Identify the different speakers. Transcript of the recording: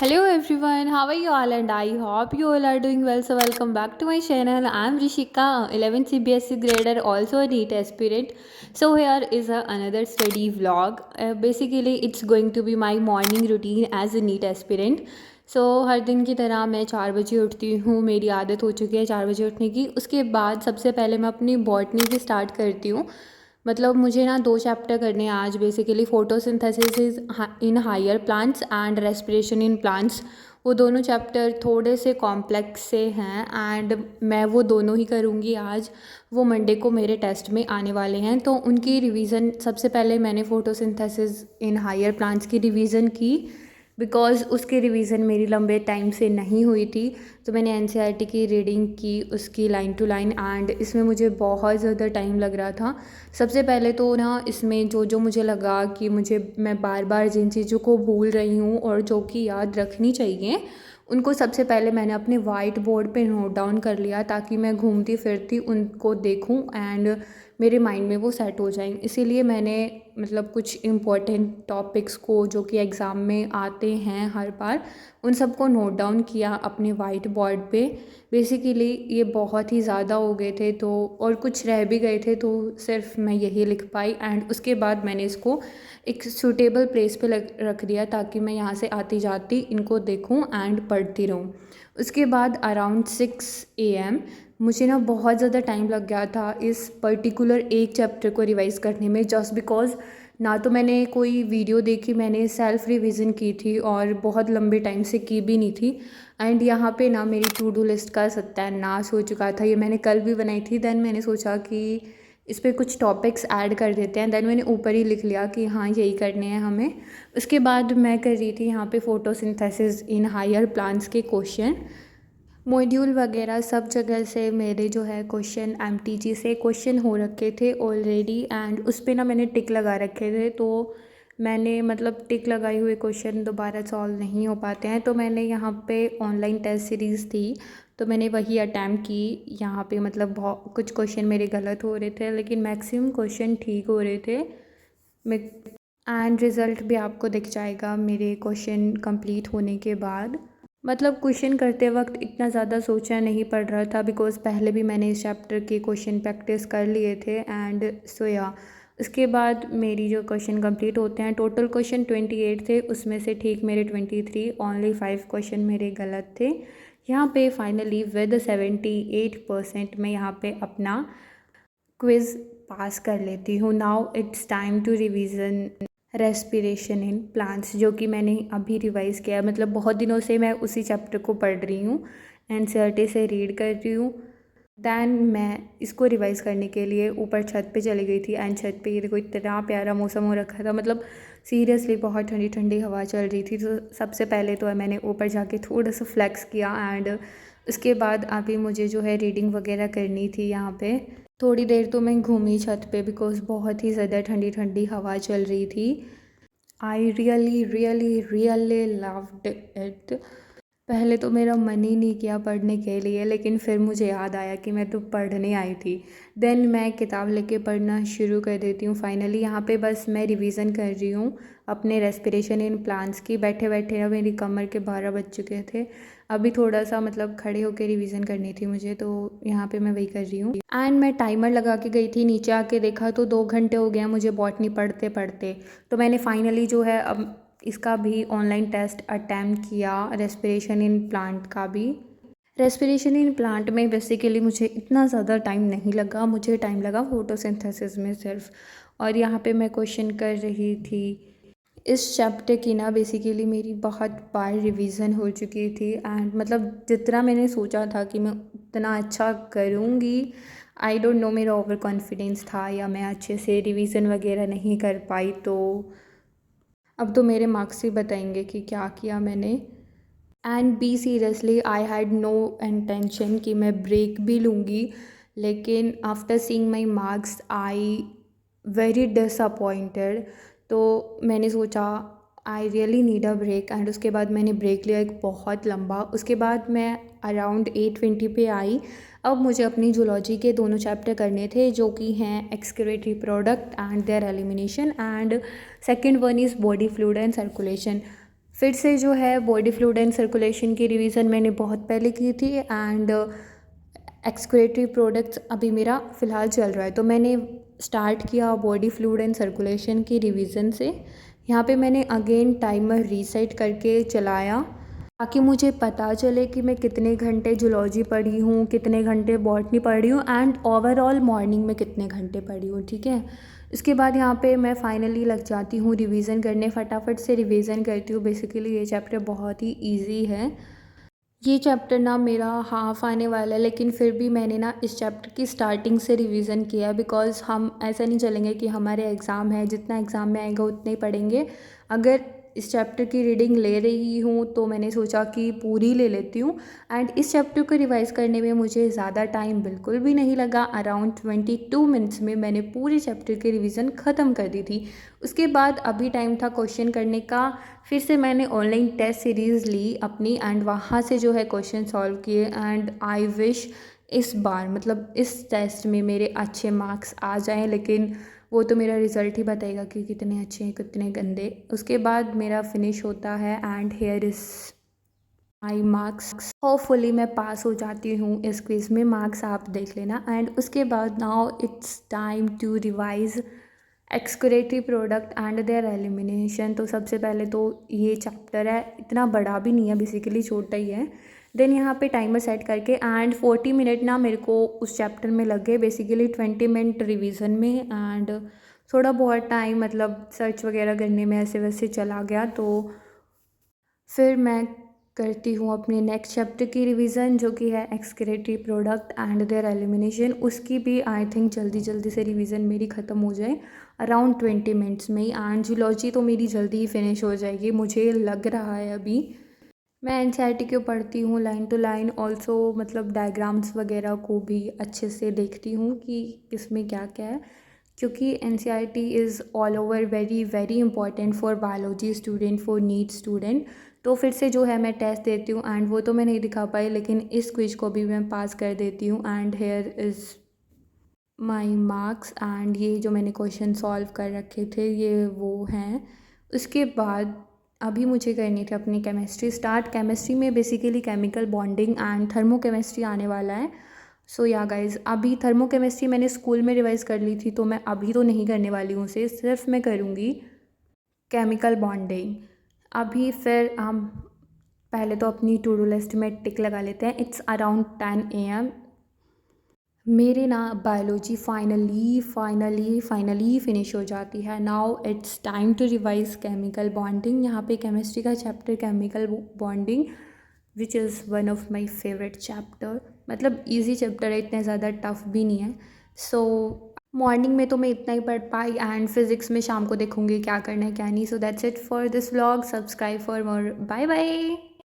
Speaker 1: Hello everyone, how are you all? And I hope you all are doing well. So welcome back to my channel. I am Rishika, 11th CBSE grader, also a NEET aspirant. So here is another study vlog. Basically it's going to be my morning routine as a NEET aspirant. सो हर दिन की तरह मैं 4 बजे उठती हूँ, मेरी आदत हो चुकी है 4 बजे उठने की। उसके बाद सबसे पहले मैं अपनी बॉटनी की स्टार्ट करती हूँ। मतलब मुझे ना 2 चैप्टर करने हैं आज, basically photosynthesis in higher plants and respiration in plants. वो दोनों चैप्टर थोड़े से कॉम्प्लेक्स से हैं एंड मैं वो दोनों ही करूँगी आज। वो मंडे को मेरे टेस्ट में आने वाले हैं, तो उनकी रिवीजन सबसे पहले मैंने फ़ोटोसिंथेसिस इन हायर प्लांट्स की रिवीजन की, बिकॉज़ उसकी रिवीजन मेरी लंबे टाइम से नहीं हुई थी। तो मैंने एनसीईआरटी की रीडिंग की, उसकी लाइन टू लाइन, एंड इसमें मुझे बहुत ज़्यादा टाइम लग रहा था। सबसे पहले तो ना इसमें जो जो मुझे लगा कि मैं बार बार जिन चीज़ों को भूल रही हूँ और जो कि याद रखनी चाहिए, उनको सबसे पहले मैंने अपने वाइट बोर्ड पे नोट डाउन कर लिया, ताकि मैं घूमती फिरती उनको देखूँ एंड मेरे माइंड में वो सेट हो जाएं। इसीलिए मैंने मतलब कुछ इम्पोर्टेंट टॉपिक्स को जो कि एग्ज़ाम में आते हैं हर बार, उन सबको नोट डाउन किया अपने वाइट बोर्ड पे। बेसिकली ये बहुत ही ज़्यादा हो गए थे, तो और कुछ रह भी गए थे, तो सिर्फ मैं यही लिख पाई। एंड उसके बाद मैंने इसको एक सूटेबल प्लेस पे रख दिया, ताकि मैं यहाँ से आती जाती इनको देखूँ एंड पढ़ती रहूँ। उसके बाद अराउंड 6 AM मुझे ना बहुत ज़्यादा टाइम लग गया था इस पर्टिकुलर एक चैप्टर को रिवाइज़ करने में, जस्ट बिकॉज़ ना तो मैंने कोई वीडियो देखी, मैंने सेल्फ रिवीजन की थी और बहुत लंबे टाइम से की भी नहीं थी। एंड यहाँ पे ना मेरी टू डू लिस्ट का सत्यानाश हो चुका था। ये मैंने कल भी बनाई थी, देन मैंने सोचा कि इस पर कुछ टॉपिक्स ऐड कर देते हैं, देन मैंने ऊपर ही लिख लिया कि हाँ यही करने हैं हमें। उसके बाद मैं कर रही थी यहाँ पे फोटोसिंथेसिस इन हायर प्लांट्स के क्वेश्चन। मॉड्यूल वगैरह सब जगह से मेरे जो है क्वेश्चन एमटीजी से क्वेश्चन हो रखे थे ऑलरेडी, एंड उस पर ना मैंने टिक लगा रखे थे। तो मैंने मतलब टिक लगाए हुए क्वेश्चन दोबारा सॉल्व नहीं हो पाते हैं, तो मैंने यहाँ पे ऑनलाइन टेस्ट सीरीज़ थी, तो मैंने वही अटैम्प्ट की। यहाँ पे मतलब बहुत कुछ क्वेश्चन मेरे गलत हो रहे थे, लेकिन मैक्सिमम क्वेश्चन ठीक हो रहे थे। मैं एंड रिज़ल्ट भी आपको दिख जाएगा मेरे क्वेश्चन कंप्लीट होने के बाद। मतलब क्वेश्चन करते वक्त इतना ज़्यादा सोचना नहीं पड़ रहा था, बिकॉज़ पहले भी मैंने इस चैप्टर के क्वेश्चन प्रैक्टिस कर लिए थे। एंड सो या उसके बाद मेरी जो क्वेश्चन कंप्लीट होते हैं, टोटल क्वेश्चन 28 थे, उसमें से ठीक मेरे 23, ओनली 5 क्वेश्चन मेरे गलत थे। यहाँ पे फाइनली विद 78% मैं यहाँ पे अपना क्विज़ पास कर लेती हूँ। Now it's time to revision respiration in plants, जो कि मैंने अभी रिवाइज़ किया है। मतलब बहुत दिनों से मैं उसी चैप्टर को पढ़ रही हूँ, एनसीईआरटी से रीड कर रही हूँ। दैन मैं इसको रिवाइज़ करने के लिए ऊपर छत पे चली गई थी, एंड छत पे ये देखो इतना प्यारा मौसम हो रखा था। मतलब सीरियसली बहुत ठंडी ठंडी हवा चल रही थी। तो सबसे पहले तो मैंने ऊपर जाके थोड़ा सा फ्लेक्स किया, एंड उसके बाद अभी मुझे जो है रीडिंग वगैरह करनी थी। यहाँ पे थोड़ी देर तो मैं घूमी छत पे, बिकॉज़ बहुत ही ज़्यादा ठंडी ठंडी हवा चल रही थी। I really really really loved it. पहले तो मेरा मन ही नहीं किया पढ़ने के लिए, लेकिन फिर मुझे याद आया कि मैं तो पढ़ने आई थी। देन मैं किताब लेके पढ़ना शुरू कर देती हूँ। फाइनली यहाँ पे बस मैं रिवीजन कर रही हूँ अपने रेस्पिरेशन इन प्लांट्स की। बैठे बैठे ना मेरी कमर के 12 बज चुके थे। अभी थोड़ा सा मतलब खड़े होकर रिवीजन करनी थी मुझे, तो यहाँ पे मैं वही कर रही हूँ। एंड मैं टाइमर लगा के गई थी, नीचे आके देखा तो 2 घंटे हो गया मुझे बॉटनी पढ़ते पढ़ते। तो मैंने फाइनली जो है अब इसका भी ऑनलाइन टेस्ट अटैम्प्ट किया, रेस्पिरेशन इन प्लांट का भी। रेस्पिरेशन इन प्लांट में बेसिकली मुझे इतना ज़्यादा टाइम नहीं लगा, मुझे टाइम लगा फोटोसिंथेसिस में सिर्फ। और यहाँ पे मैं क्वेश्चन कर रही थी। इस चैप्टर की ना बेसिकली मेरी बहुत बार रिवीजन हो चुकी थी, एंड मतलब जितना मैंने सोचा था कि मैं उतना अच्छा करूँगी, आई डोंट नो मेरा ओवर कॉन्फिडेंस था या मैं अच्छे से रिवीजन वगैरह नहीं कर पाई। तो अब तो मेरे मार्क्स ही बताएंगे कि क्या किया मैंने। And be seriously I had no intention कि मैं ब्रेक भी लूँगी, लेकिन after seeing my marks I very disappointed. तो मैंने सोचा I really need a break, and उसके बाद मैंने ब्रेक लिया एक बहुत लंबा। उसके बाद मैं अराउंड 8:20 पे आई। अब मुझे अपनी जूलॉजी के दोनों चैप्टर करने थे, जो कि हैं excretory product and their elimination, and second one is body fluid and circulation. फिर से जो है बॉडी फ्लूइड एंड सर्कुलेशन की रिवीजन मैंने बहुत पहले की थी, एंड एक्सक्रीटरी प्रोडक्ट्स अभी मेरा फ़िलहाल चल रहा है। तो मैंने स्टार्ट किया बॉडी फ्लूइड एंड सर्कुलेशन की रिवीजन से। यहाँ पे मैंने अगेन टाइमर रीसेट करके चलाया ताकि मुझे पता चले कि मैं कितने घंटे जूलॉजी पढ़ी हूँ, कितने घंटे बॉटनी पढ़ी हूँ, एंड ओवरऑल मॉर्निंग में कितने घंटे पढ़ी हूँ, ठीक है। इसके बाद यहाँ पे मैं फाइनली लग जाती हूँ रिवीजन करने, फटाफट से रिवीजन करती हूँ। बेसिकली ये चैप्टर बहुत ही ईजी है। ये चैप्टर ना मेरा हाफ आने वाला है, लेकिन फिर भी मैंने ना इस चैप्टर की स्टार्टिंग से रिवीजन किया, बिकॉज़ हम ऐसा नहीं चलेंगे कि हमारे एग्ज़ाम है, जितना एग्ज़ाम में आएगा उतना ही पढ़ेंगे। अगर इस चैप्टर की रीडिंग ले रही हूँ तो मैंने सोचा कि पूरी ले लेती हूँ। एंड इस चैप्टर को रिवाइज़ करने में मुझे ज़्यादा टाइम बिल्कुल भी नहीं लगा। अराउंड 22 मिनट्स में मैंने पूरे चैप्टर की रिवीजन ख़त्म कर दी थी। उसके बाद अभी टाइम था क्वेश्चन करने का। फिर से मैंने ऑनलाइन टेस्ट सीरीज़ ली अपनी, एंड वहाँ से जो है क्वेश्चन सॉल्व किए। एंड आई विश इस बार मतलब इस टेस्ट में मेरे अच्छे मार्क्स आ जाएं, लेकिन वो तो मेरा रिज़ल्ट ही बताएगा कि कितने अच्छे हैं कितने गंदे। उसके बाद मेरा फिनिश होता है, and here is my marks. Hopefully मैं पास हो जाती हूँ इस क्विज़ में, मार्क्स आप देख लेना। एंड उसके बाद now it's time to revise excretory product and their elimination. तो सबसे पहले तो ये चैप्टर है, इतना बड़ा भी नहीं है, बेसिकली छोटा ही है। देन यहाँ पे टाइमर सेट करके एंड 40 मिनट ना मेरे को उस चैप्टर में लगे, बेसिकली 20 मिनट रिवीजन में, एंड थोड़ा बहुत टाइम मतलब सर्च वगैरह करने में ऐसे वैसे चला गया। तो फिर मैं करती हूँ अपने नेक्स्ट चैप्टर की रिवीजन, जो कि है excretory product and their elimination. उसकी भी आई थिंक जल्दी जल्दी से रिवीजन मेरी ख़त्म हो जाए, अराउंड 20 मिनट्स में ही। एंड जूलॉजी तो मेरी जल्दी ही फिनिश हो जाएगी, मुझे लग रहा है अभी। मैं एनसीईआरटी क्यों पढ़ती हूँ लाइन टू लाइन, ऑल्सो मतलब डायग्राम्स वगैरह को भी अच्छे से देखती हूँ कि इसमें क्या क्या है, क्योंकि NCERT is all over very very important for biology student, for NEET student. तो फिर से जो है मैं टेस्ट देती हूँ, एंड वो तो मैं नहीं दिखा पाई, लेकिन इस क्विज को भी मैं पास कर देती हूँ। And here is my marks, and ये जो मैंने क्वेश्चन सॉल्व कर रखे थे ये वो हैं। उसके बाद अभी मुझे करनी थी अपनी केमिस्ट्री स्टार्ट। केमिस्ट्री में basically chemical bonding and thermochemistry आने वाला है। सो या गाइज, अभी थर्मोकेमिस्ट्री मैंने स्कूल में रिवाइज़ कर ली थी, तो मैं अभी तो नहीं करने वाली हूँ उसे, सिर्फ मैं करूँगी केमिकल बॉन्डिंग अभी। फिर हम पहले तो अपनी टू डू लिस्ट में टिक लगा लेते हैं। It's around 10 AM। मेरे ना बायोलॉजी फाइनली फिनिश हो जाती है। Now it's time to revise chemical bonding. यहाँ पे केमिस्ट्री का chapter chemical bonding, which is one of my favourite chapter. मतलब इजी चैप्टर है, इतना ज़्यादा टफ भी नहीं है। सो मॉर्निंग में तो मैं इतना ही पढ़ पाई, एंड फिज़िक्स में शाम को देखूँगी क्या करना है क्या नहीं। So that's it for this vlog. Subscribe for more. Bye bye.